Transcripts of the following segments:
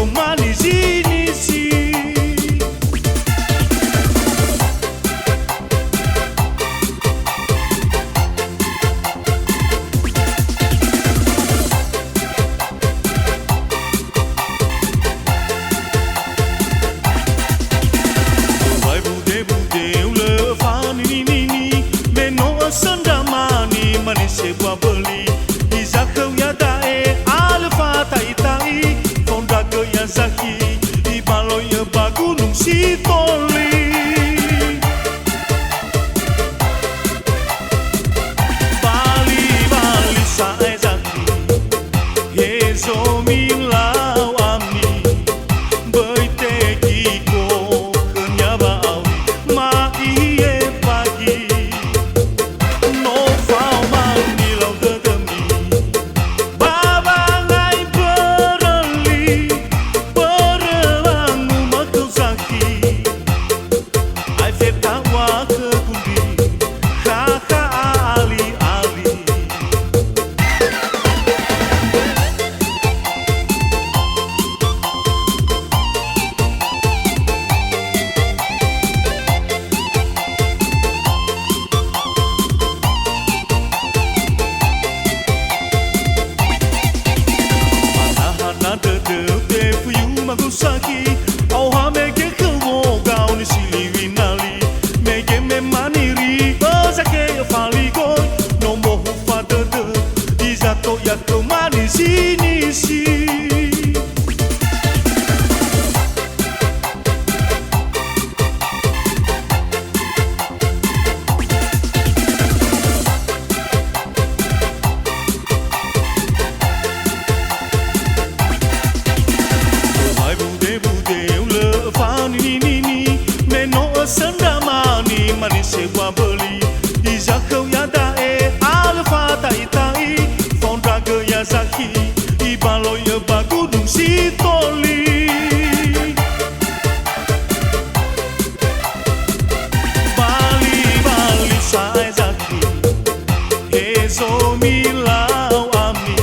kau manis ini sih. Sebuah beli Iza kau ya dae Alfa tai tai Fonda ke ya zaki Ibalo ya bagunung si toli Bali bali sae zaki Hezo milau ami Beite kiko Kenya bau Ma iye pagi Saki, au hame ke kemo gau ni sili winali, mege me maniri, bazake fali goy, no mo hufa de, izato ya kau manis ini sih. Manis sebuah beli Iza kau ya dae Alfa tai tai Fonda ke ya zaki Ibalo ya bagunung si toli Bali bali sae zaki Hezo milau ami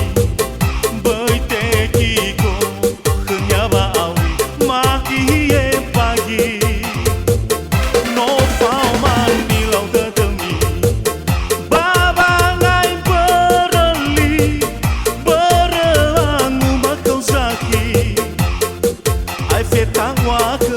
Beite kiko Kenya baawi Ma iye pagi Walk